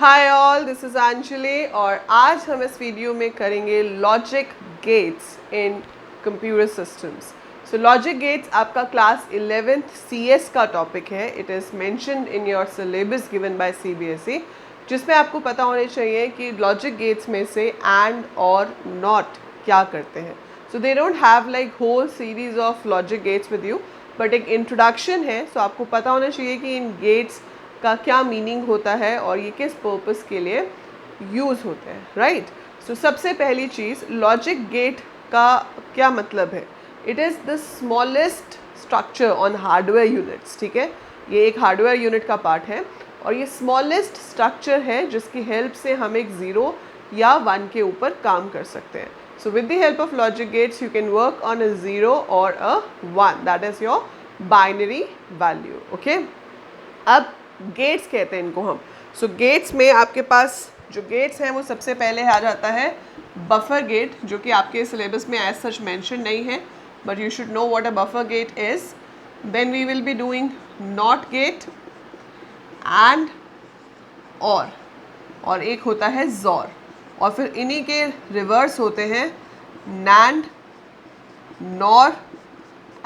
Hi all, this is Anjali और आज हम इस वीडियो में करेंगे लॉजिक गेट्स इन कंप्यूटर सिस्टम्स। सो लॉजिक गेट्स आपका क्लास 11th CS का टॉपिक है। It is mentioned in your syllabus given by CBSE, जिसमें आपको पता होने चाहिए कि लॉजिक गेट्स में से एंड और नॉट क्या करते हैं। So they don't have like whole series of logic gates with you, but एक इंट्रोडक्शन है। सो आपको पता होना चाहिए कि इन गेट्स का क्या मीनिंग होता है और ये किस पर्पस के लिए यूज़ होते हैं, राइट। सो सबसे पहली चीज़, लॉजिक गेट का क्या मतलब है। It is the smallest structure on hardware units, ठीक है। ये एक हार्डवेयर यूनिट का पार्ट है और ये स्मॉलेस्ट स्ट्रक्चर है जिसकी हेल्प से हम एक 0 या 1 के ऊपर काम कर सकते हैं। So with the help of logic gets you can work on a 0 और अ 1, that is your binary value, okay. अब गेट्स कहते हैं इनको हम। सो गेट्स में आपके पास जो गेट्स हैं वो सबसे पहले आ जाता है बफर गेट, जो कि आपके सिलेबस में एज सच मेंशन नहीं है, but you should know what a buffer gate is. Then we will be doing not gate and और एक होता है जॉर, और फिर इन्हीं के रिवर्स होते हैं NAND, NOR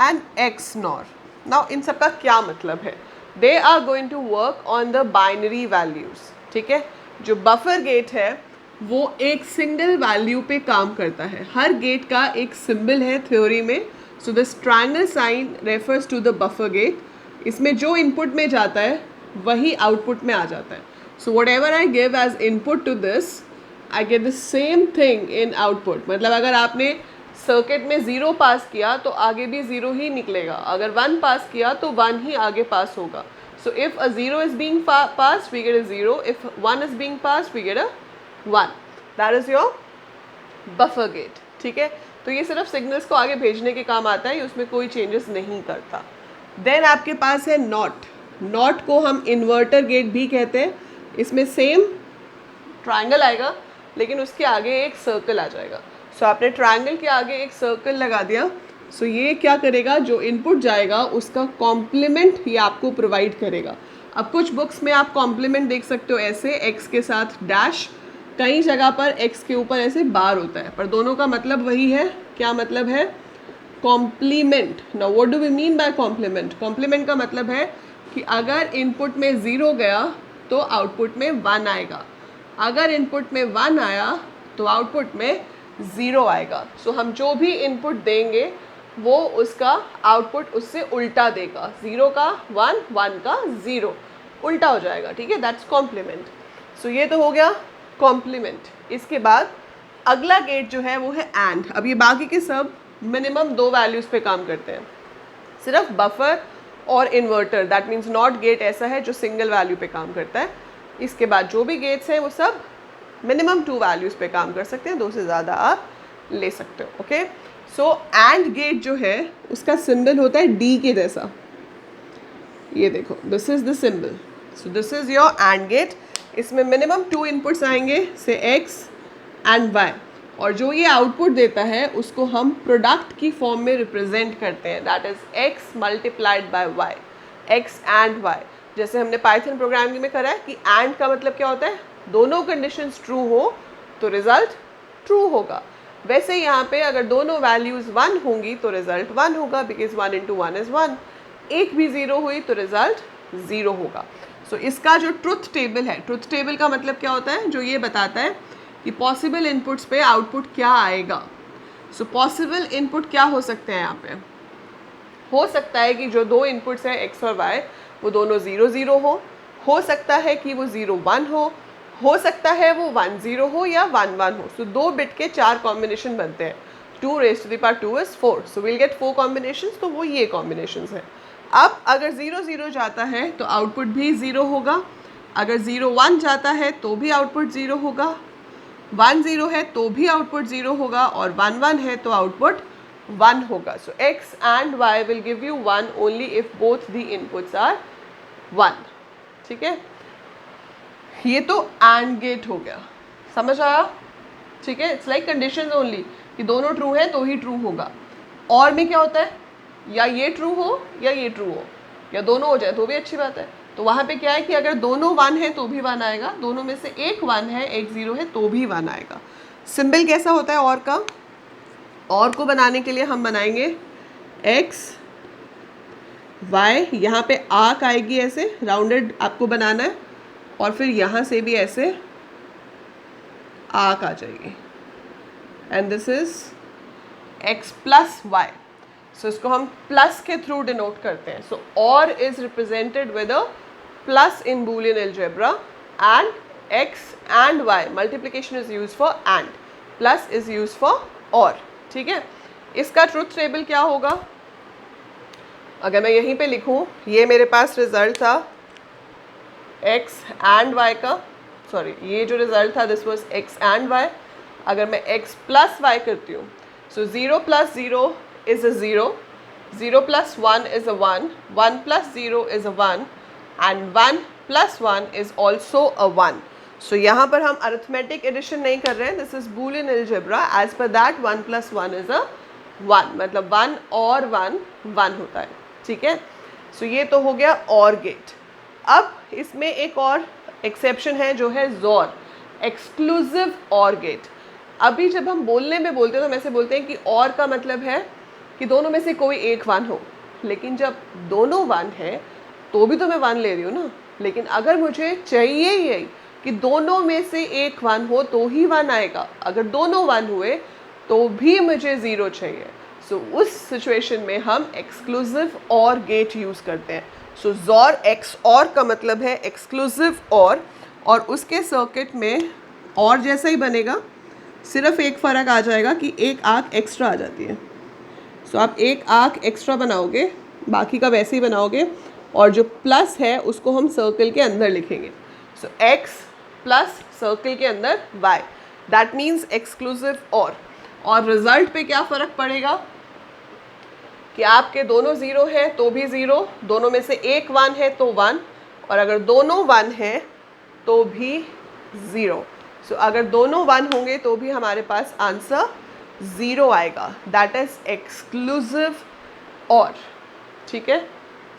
and XNOR now. नाउ इन सब का क्या मतलब है। They are going to work on the binary values, ठीक है। जो बफर गेट है वो एक सिंगल वैल्यू पे काम करता है। हर गेट का एक सिंबल है थ्योरी में। So this triangle sign refers to the buffer gate. इसमें जो इनपुट में जाता है वही आउटपुट में आ जाता है। So whatever I give as input to this, I get the same thing in output. मतलब अगर आपने सर्किट में 0 पास किया तो आगे भी 0 ही निकलेगा, अगर 1 पास किया तो 1 ही आगे पास होगा। So if a 0 is being pass we get a 0, if 1 is being pass we get a 1। That is your buffer gate, ठीक है। तो ये सिर्फ सिग्नल्स को आगे भेजने के काम आता है, उसमें कोई चेंजेस नहीं करता। देन आपके पास है नॉट। नॉट को हम इन्वर्टर गेट भी कहते हैं। इसमें सेम ट्रायंगल आएगा लेकिन उसके आगे एक सर्कल आ जाएगा। सो आपने ट्रायंगल के आगे एक सर्कल लगा दिया। सो ये क्या करेगा, जो इनपुट जाएगा उसका कॉम्प्लीमेंट ये आपको प्रोवाइड करेगा। अब कुछ बुक्स में आप कॉम्प्लीमेंट देख सकते हो ऐसे एक्स के साथ डैश, कई जगह पर एक्स के ऊपर ऐसे बार होता है, पर दोनों का मतलब वही है। क्या मतलब है? Complement. Now what do we mean by complement? Complement का मतलब है कि अगर इनपुट में 0 गया तो आउटपुट में 1 आएगा, अगर इनपुट में 1 आया तो आउटपुट में 0 आएगा। सो हम जो भी इनपुट देंगे वो उसका आउटपुट उससे उल्टा देगा। 0 का 1, 1 का 0 उल्टा हो जाएगा, ठीक है। That's complement. सो ये तो हो गया कॉम्प्लीमेंट। इसके बाद अगला गेट जो है वो है एंड। अब ये बाकी के सब मिनिमम 2 वैल्यूज़ पे काम करते हैं, सिर्फ बफर और inverter, that means not gate ऐसा है जो सिंगल वैल्यू पे काम करता है। इसके बाद जो भी गेट्स हैं वो सब मिनिमम 2 वैल्यूज़ पे काम कर सकते हैं, 2 से ज़्यादा आप ले सकते हो, ओके। सो एंड गेट जो है उसका सिंबल होता है डी के जैसा। ये देखो, this is the symbol. So this is your AND gate. इसमें मिनिमम 2 इनपुट्स आएंगे, से एक्स एंड वाई, और जो ये आउटपुट देता है उसको हम प्रोडक्ट की फॉर्म में रिप्रेजेंट करते हैं, that is X multiplied by Y, X and Y. जैसे हमने पाइथन प्रोग्रामिंग में करा है कि एंड का मतलब क्या होता है, दोनों कंडीशंस ट्रू हो तो रिजल्ट ट्रू होगा। वैसे यहाँ पे अगर दोनों वैल्यूज़ 1 होंगी तो रिजल्ट 1 होगा, बिकॉज 1 × 1 इज़ 1। एक भी 0 हुई तो रिजल्ट 0 होगा। सो इसका जो ट्रुथ टेबल है, ट्रुथ टेबल का मतलब क्या होता है, जो ये बताता है कि पॉसिबल इनपुट्स पे आउटपुट क्या आएगा। सो पॉसिबल इनपुट क्या हो सकते हैं यहाँ पे? हो सकता है कि जो 2 इनपुट्स हैं एक्स और वाई वो दोनों 0 0 हो सकता है कि वो 0 1 हो सकता है वो 1 0 हो या 1 1 हो। सो 2 बिट के 4 कॉम्बिनेशन बनते हैं। 2⁻² is 4, so will get 4 combinations, तो वो ये कॉम्बिनेशंस हैं। अब अगर 0 0 जाता है तो आउटपुट भी 0 होगा, अगर 0 1 जाता है तो भी आउटपुट 0 होगा, 1 0 है तो भी आउटपुट 0 होगा, और 1 1 है तो आउटपुट 1 होगा। So X and Y will give you 1 only if both the inputs are 1, ठीक है। ये तो एंड गेट हो गया, समझ आया, ठीक है। इट्स लाइक कंडीशंस ओनली कि दोनों ट्रू है तो ही ट्रू होगा। और में क्या होता है, या ये ट्रू हो या ये ट्रू हो, या दोनों हो जाए तो भी अच्छी बात है। तो वहाँ पे क्या है कि अगर दोनों 1 है तो भी 1 आएगा, दोनों में से एक 1 है एक 0 है तो भी 1 आएगा। सिंबल कैसा होता है और का? और को बनाने के लिए हम बनाएंगे x y, यहाँ पे आर्क आएगी ऐसे राउंडेड आपको बनाना है, और फिर यहाँ से भी ऐसे आर्क आ जाएगी, and this is x plus Y. So इसको हम प्लस के थ्रू डिनोट करते हैं। सो और is represented with a plus in Boolean algebra, and x and y multiplication is use for and, plus is use for और। ठीक है, इसका ट्रुथ टेबल क्या होगा? अगर मैं यहीं पे लिखूं, ये मेरे पास रिजल्ट था x एंड y का, सॉरी ये जो रिजल्ट था this was x and y। अगर मैं x प्लस y करती हूँ, so 0 plus 0 is a 0, 0 plus 1 is a 1, 1 plus 0 is a 1, and 1 plus 1 is also a 1। So यहाँ पर हम अरिथमेटिक एडिशन नहीं कर रहे हैं, this is Boolean algebra, as per that 1 plus 1 is a 1, मतलब 1 और 1 1 होता है। ठीक है, सो ये तो हो गया और गेट। अब इसमें एक और एक्सेप्शन है जो है जोर, एक्सक्लूसिव और गेट। अभी जब हम बोलने में बोलते हैं तो हम ऐसे बोलते हैं कि और का मतलब है कि दोनों में से कोई एक 1 हो, लेकिन जब दोनों 1 है तो भी तो मैं 1 ले रही हूँ ना। लेकिन अगर मुझे चाहिए यही कि दोनों में से एक 1 हो तो ही 1 आएगा, अगर दोनों 1 हुए तो भी मुझे 0 चाहिए। सो उस सिचुएशन में हम एक्सक्लूसिव और गेट यूज़ करते हैं। सो जोर एक्स और का मतलब है एक्सक्लूसिव और उसके सर्किट में और जैसा ही बनेगा, सिर्फ एक फ़र्क आ जाएगा कि एक आर्क एक्स्ट्रा आ जाती है। सो आप एक आर्क एक्स्ट्रा बनाओगे, बाकी का वैसे ही बनाओगे, और जो प्लस है उसको हम सर्कल के अंदर लिखेंगे। सो x प्लस सर्कल के अंदर y, दैट मीन्स एक्सक्लूसिव और रिजल्ट पे क्या फ़र्क पड़ेगा कि आपके दोनों 0 है तो भी 0, दोनों में से एक 1 है तो 1, और अगर दोनों 1 है तो भी 0। सो अगर दोनों 1 होंगे तो भी हमारे पास आंसर 0 आएगा, दैट इज एक्सक्लूसिव और। ठीक है,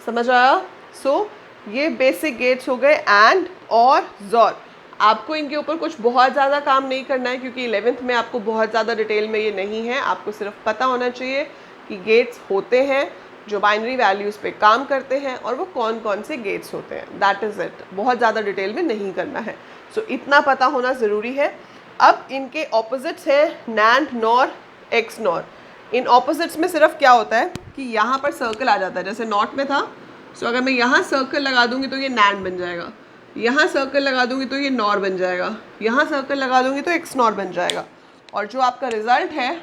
समझ आया? सो ये बेसिक गेट्स हो गए, एंड और जोर। आपको इनके ऊपर कुछ बहुत ज़्यादा काम नहीं करना है क्योंकि 11th में आपको बहुत ज़्यादा डिटेल में ये नहीं है। आपको सिर्फ पता होना चाहिए कि गेट्स होते हैं जो बाइनरी वैल्यूज़ पे काम करते हैं और वो कौन कौन से गेट्स होते हैं, दैट इज़ इट। बहुत ज़्यादा डिटेल में नहीं करना है। सो इतना पता होना ज़रूरी है। अब इनके ऑपोजिट्स हैं नैंड, नॉर, एक्स नॉर। इन ऑपोजिट्स में सिर्फ क्या होता है कि यहाँ पर सर्कल आ जाता है, जैसे नॉट में था। सो अगर मैं यहाँ सर्कल लगा दूंगी तो ये नैंड बन जाएगा, यहाँ सर्कल लगा दूंगी तो ये नॉर बन जाएगा, यहाँ सर्कल लगा दूंगी तो एक्स नॉर बन जाएगा, और जो आपका रिजल्ट है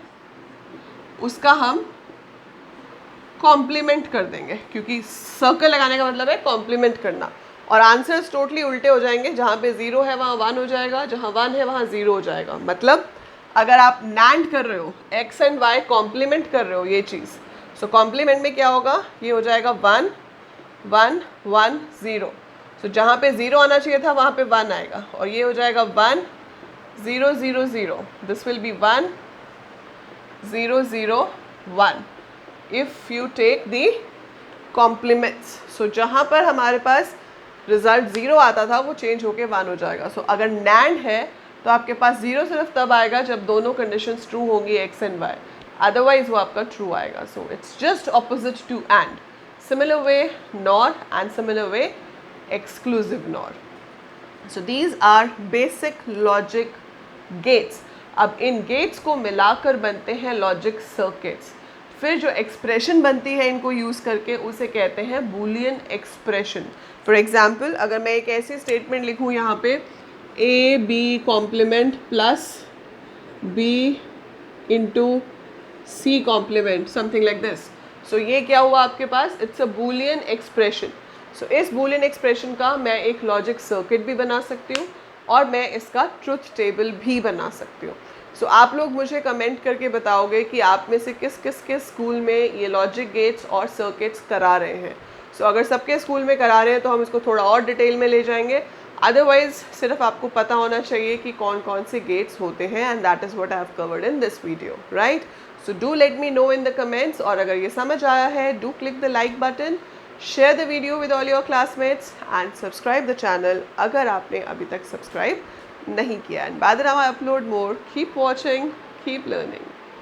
उसका हम कॉम्प्लीमेंट कर देंगे, क्योंकि सर्कल लगाने का मतलब है कॉम्प्लीमेंट करना, और आंसर्स टोटली उल्टे हो जाएंगे। जहाँ पे 0 है वहाँ 1 हो जाएगा, जहाँ 1 है वहाँ 0 हो जाएगा। मतलब अगर आप नैंड कर रहे हो, x एंड y कॉम्प्लीमेंट कर रहे हो ये चीज़, सो कॉम्प्लीमेंट में क्या होगा, ये हो जाएगा 1 1 1 0। सो जहाँ पे 0 आना चाहिए था वहाँ पे 1 आएगा, और ये हो जाएगा 1 0 0 0। This will be 1 0 0 1 if you take the complements. So जहाँ पर हमारे पास रिजल्ट 0 आता था वो चेंज होके 1 हो जाएगा। सो अगर नैंड है तो आपके पास 0 सिर्फ तब आएगा जब दोनों कंडीशंस ट्रू होंगी x एंड y, अदरवाइज वो आपका ट्रू आएगा। So it's just opposite to AND, similar way NOR and similar way exclusive NOR. So these are basic logic gates. अब इन गेट्स को मिलाकर बनते हैं लॉजिक सर्किट्स। फिर जो एक्सप्रेशन बनती है इनको यूज़ करके उसे कहते हैं बूलियन एक्सप्रेशन। फॉर एग्जाम्पल, अगर मैं एक ऐसी स्टेटमेंट लिखूँ यहाँ पे A B complement plus B into C complement, something like this. So ये क्या हुआ आपके पास, it's a Boolean expression. So इस बूलियन एक्सप्रेशन का मैं एक लॉजिक सर्किट भी बना सकती हूँ और मैं इसका ट्रुथ टेबल भी बना सकती हूँ। सो आप लोग मुझे कमेंट करके बताओगे कि आप में से किस किस के स्कूल में ये लॉजिक गेट्स और सर्किट्स करा रहे हैं। सो अगर सबके स्कूल में करा रहे हैं तो हम इसको थोड़ा और डिटेल में ले जाएंगे, अदरवाइज सिर्फ आपको पता होना चाहिए कि कौन कौन से गेट्स होते हैं, and that is what I have covered in this video, right? So do let me know in the comments, और अगर ये समझ आया है do click the like button, share the video with all your classmates and subscribe the channel अगर आपने अभी तक सब्सक्राइब नहीं किया. And by the time I upload more, keep watching, keep learning.